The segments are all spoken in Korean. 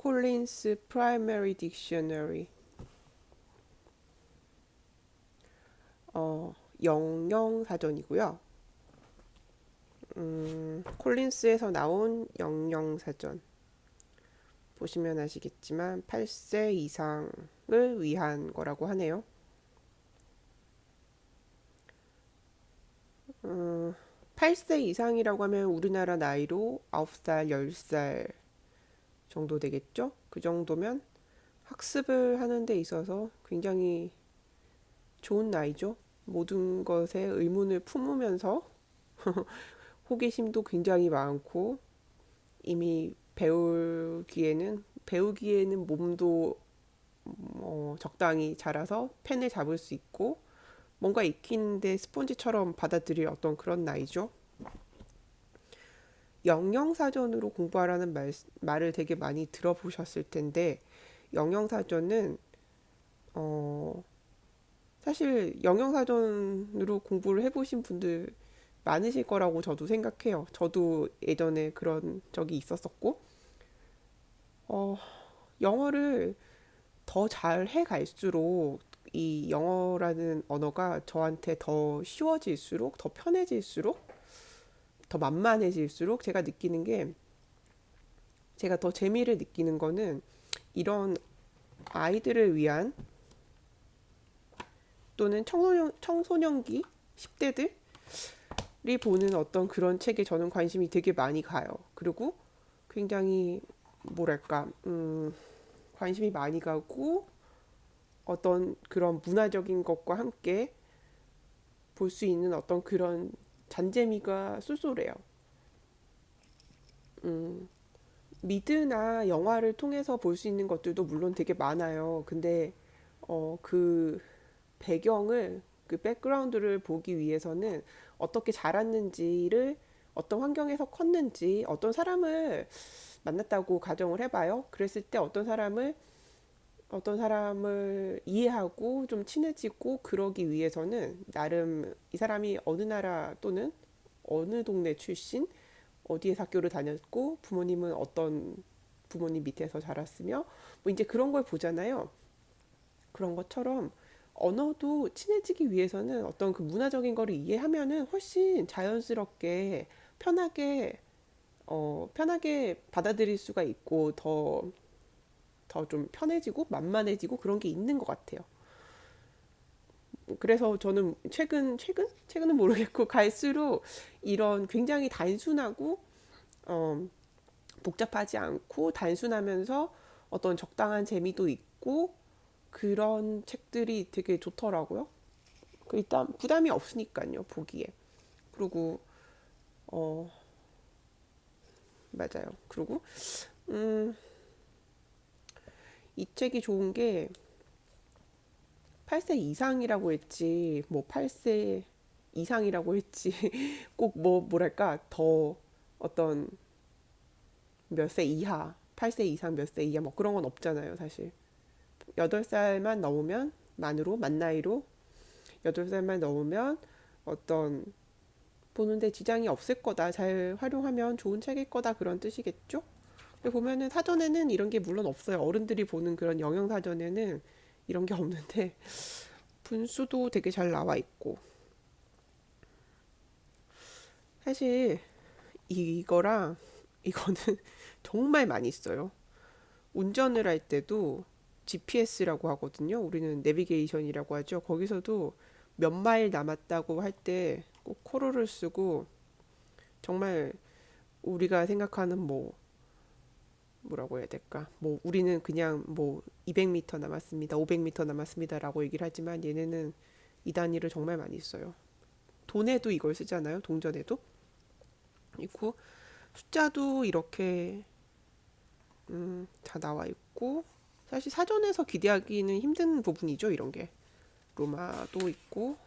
콜린스 프라이머리 딕셔너리 영영사전이고요. 콜린스에서 나온 영영사전 보시면 아시겠지만 8세 이상을 위한 거라고 하네요. 8세 이상이라고 하면 우리나라 나이로 9살, 10살 정도 되겠죠? 그 정도면 학습을 하는 데 있어서 굉장히 좋은 나이죠. 모든 것에 의문을 품으면서 호기심도 굉장히 많고 이미 배우기에는 몸도 적당히 자라서 펜을 잡을 수 있고 뭔가 익히는데 스폰지처럼 받아들일 어떤 그런 나이죠. 영영사전으로 공부하라는 말을 되게 많이 들어보셨을 텐데 영영사전은 어, 사실 영영사전으로 공부를 해보신 분들 많으실 거라고 저도 생각해요. 저도 예전에 그런 적이 있었었고 어, 영어를 더 잘 해갈수록 이 영어라는 언어가 저한테 더 쉬워질수록 더 편해질수록 더 만만해질수록 제가 느끼는 게 제가 더 재미를 느끼는 거는 이런 아이들을 위한 또는 청소년기 10대들이 보는 어떤 그런 책에 저는 관심이 되게 많이 가요. 그리고 굉장히 뭐랄까 관심이 많이 가고 어떤 그런 문화적인 것과 함께 볼 수 있는 어떤 그런 잔재미가 쏠쏠해요. 음, 미드나 영화를 통해서 볼 수 있는 것들도 물론 되게 많아요. 근데 그 배경을 그 백그라운드를 보기 위해서는 어떻게 자랐는지를 어떤 환경에서 컸는지 어떤 사람을 만났다고 가정을 해봐요. 그랬을 때 어떤 사람을 이해하고 좀 친해지고 그러기 위해서는 나름 이 사람이 어느 나라 또는 어느 동네 출신, 어디에서 학교를 다녔고 부모님은 어떤 부모님 밑에서 자랐으며 뭐 이제 그런 걸 보잖아요. 그런 것처럼 언어도 친해지기 위해서는 어떤 그 문화적인 거를 이해하면은 훨씬 자연스럽게 편하게 편하게 받아들일 수가 있고 더 좀 편해지고 만만해지고 그런 게 있는 것 같아요. 그래서 저는 최근은 모르겠고 갈수록 이런 굉장히 단순하고 어, 복잡하지 않고 단순하면서 어떤 적당한 재미도 있고 그런 책들이 되게 좋더라고요. 일단 부담이 없으니까요, 보기에. 그리고 어 맞아요. 그리고 음, 이 책이 좋은 게 8세 이상이라고 했지, 뭐 8세 이상이라고 했지, 꼭 뭐랄까, 더 어떤 몇 세 이하, 8세 이상 몇 세 이하, 뭐 그런 건 없잖아요, 사실. 8살만 넘으면, 만 나이로, 8살만 넘으면 어떤 보는데 지장이 없을 거다, 잘 활용하면 좋은 책일 거다, 그런 뜻이겠죠? 근데 보면은 사전에는 이런 게 물론 없어요. 어른들이 보는 그런 영양사전에는 이런 게 없는데, 분수도 되게 잘 나와 있고. 사실 이거랑 이거는 정말 많이 써요. 운전을 할 때도 GPS라고 하거든요. 우리는 내비게이션이라고 하죠. 거기서도 몇 마일 남았다고 할 때 꼭 코로를 쓰고 정말 우리가 생각하는 뭐라고 해야 될까? 뭐 우리는 그냥 뭐 200m 남았습니다. 500m 남았습니다라고 얘기를 하지만 얘네는 이 단위를 정말 많이 써요. 돈에도 이걸 쓰잖아요. 동전에도. 그리고 숫자도 이렇게 다 나와 있고 사실 사전에서 기대하기는 힘든 부분이죠. 이런 게 로마도 있고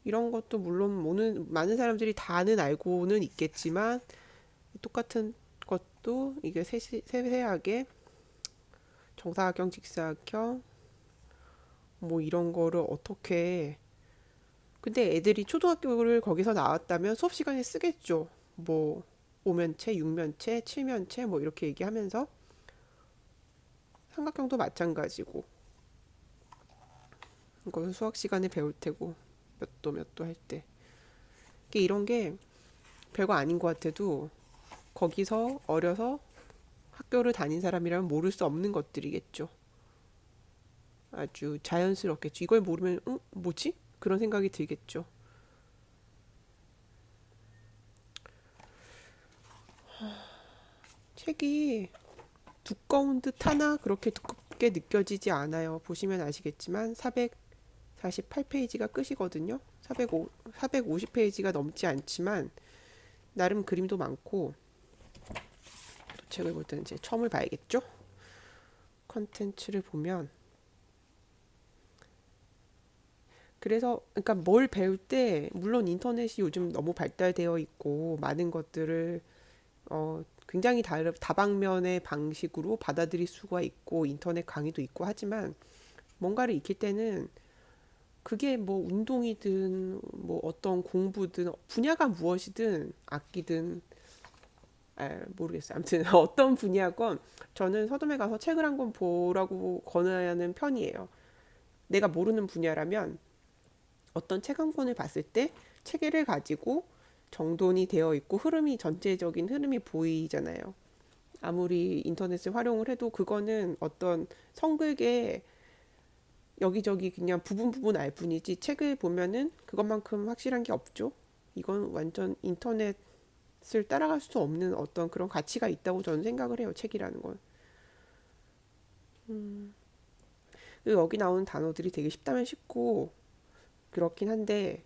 이런 것도 물론 많은 사람들이 다는 알고는 있겠지만 똑같은 것도 이게 세세하게 정사각형, 직사각형 뭐 이런 거를 어떻게 근데 애들이 초등학교를 거기서 나왔다면 수업 시간에 쓰겠죠. 뭐 오면체, 육면체, 칠면체 뭐 이렇게 얘기하면서 삼각형도 마찬가지고 이거 수학 시간에 배울 테고 몇 도 몇 도 할 때 이런 게 별거 아닌 것 같아도 거기서 어려서 학교를 다닌 사람이라면 모를 수 없는 것들이겠죠. 아주 자연스럽겠죠. 이걸 모르면 뭐지? 그런 생각이 들겠죠. 책이 두꺼운 듯 하나 그렇게 두껍게 느껴지지 않아요. 보시면 아시겠지만 448페이지가 끝이거든요. 450페이지가 넘지 않지만 나름 그림도 많고 또 책을 볼 때는 제 처음을 봐야겠죠. 컨텐츠를 보면 그래서 그러니까 뭘 배울 때 물론 인터넷이 요즘 너무 발달되어 있고 많은 것들을 굉장히 다방면의 방식으로 받아들일 수가 있고 인터넷 강의도 있고 하지만 뭔가를 익힐 때는 그게 뭐 운동이든 뭐 어떤 공부든 분야가 무엇이든 악기든 모르겠어요. 아무튼 어떤 분야건 저는 서점에 가서 책을 한 권 보라고 권하는 편이에요. 내가 모르는 분야라면 어떤 책 한 권을 봤을 때 체계를 가지고 정돈이 되어 있고 흐름이 전체적인 흐름이 보이잖아요. 아무리 인터넷을 활용을 해도 그거는 어떤 성극의 여기저기 그냥 부분 부분 알 뿐이지 책을 보면은 그것만큼 확실한 게 없죠. 이건 완전 인터넷을 따라갈 수 없는 어떤 그런 가치가 있다고 저는 생각을 해요. 책이라는 건. 여기 나오는 단어들이 되게 쉽다면 쉽고 그렇긴 한데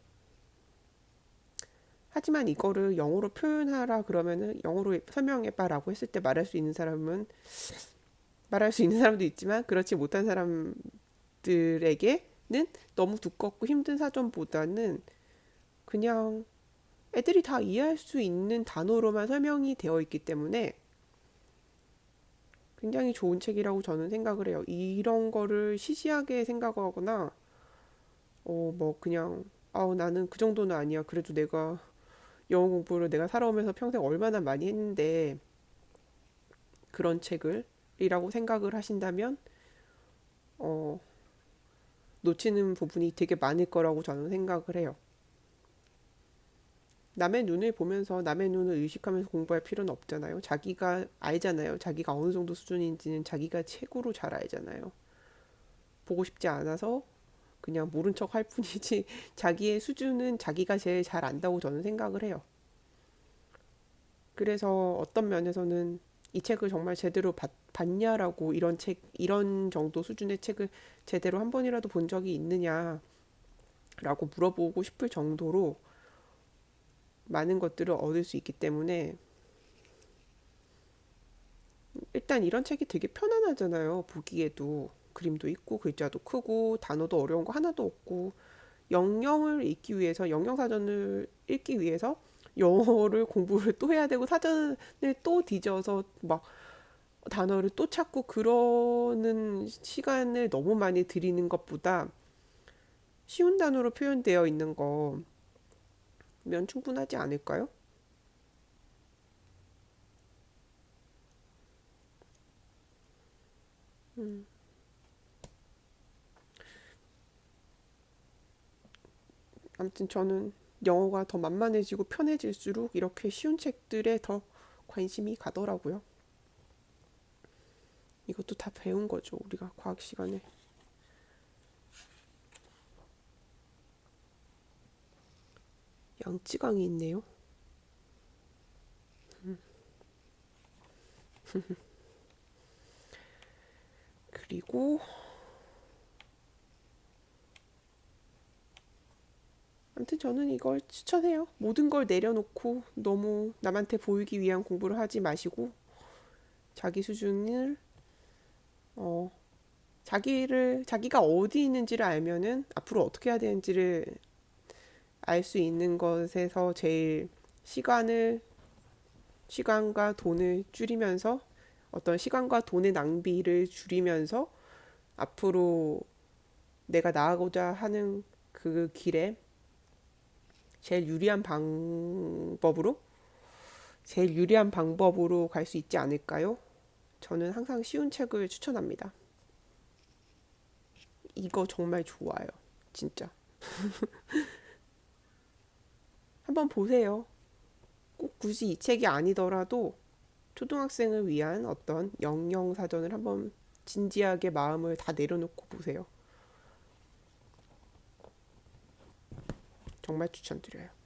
하지만 이거를 영어로 표현하라 그러면은 영어로 설명해봐라고 했을 때 말할 수 있는 사람은 말할 수 있는 사람도 있지만 그렇지 못한 사람들에게는 너무 두껍고 힘든 사전보다는 그냥 애들이 다 이해할 수 있는 단어로만 설명이 되어 있기 때문에 굉장히 좋은 책이라고 저는 생각을 해요. 이런 거를 시시하게 생각하거나 뭐 그냥 나는 그 정도는 아니야. 그래도 내가 영어 공부를 내가 살아오면서 평생 얼마나 많이 했는데 그런 책을 이라고 생각을 하신다면 어, 놓치는 부분이 되게 많을 거라고 저는 생각을 해요. 남의 눈을 보면서 남의 눈을 의식하면서 공부할 필요는 없잖아요. 자기가 알잖아요. 자기가 어느 정도 수준인지는 자기가 최고로 잘 알잖아요. 보고 싶지 않아서 그냥 모른 척 할 뿐이지 자기의 수준은 자기가 제일 잘 안다고 저는 생각을 해요. 그래서 어떤 면에서는 이 책을 정말 제대로 봤냐라고 이런 정도 수준의 책을 제대로 한 번이라도 본 적이 있느냐라고 물어보고 싶을 정도로 많은 것들을 얻을 수 있기 때문에 일단 이런 책이 되게 편안하잖아요. 보기에도 그림도 있고 글자도 크고 단어도 어려운 거 하나도 없고 영영을 읽기 위해서 영영사전을 읽기 위해서 영어를 공부를 또 해야 되고 사전을 또 뒤져서 막 단어를 또 찾고 그러는 시간을 너무 많이 들이는 것보다 쉬운 단어로 표현되어 있는 거면 충분하지 않을까요? 아무튼 저는 영어가 더 만만해지고 편해질수록 이렇게 쉬운 책들에 더 관심이 가더라고요. 이것도 다 배운 거죠. 우리가 과학 시간에. 양쯔강이 있네요. 그리고 아무튼 저는 이걸 추천해요. 모든 걸 내려놓고 너무 남한테 보이기 위한 공부를 하지 마시고 자기 수준을 어, 자기가 어디 있는지를 알면은 앞으로 어떻게 해야 되는지를 알 수 있는 것에서 제일 시간을 시간과 돈을 줄이면서 어떤 시간과 돈의 낭비를 줄이면서 앞으로 내가 나아가고자 하는 그 길에 제일 유리한 방법으로 제일 유리한 방법으로 갈 수 있지 않을까요? 저는 항상 쉬운 책을 추천합니다. 이거 정말 좋아요. 진짜. 한번 보세요. 꼭 굳이 이 책이 아니더라도 초등학생을 위한 어떤 영영사전을 한번 진지하게 마음을 다 내려놓고 보세요. 정말 추천드려요.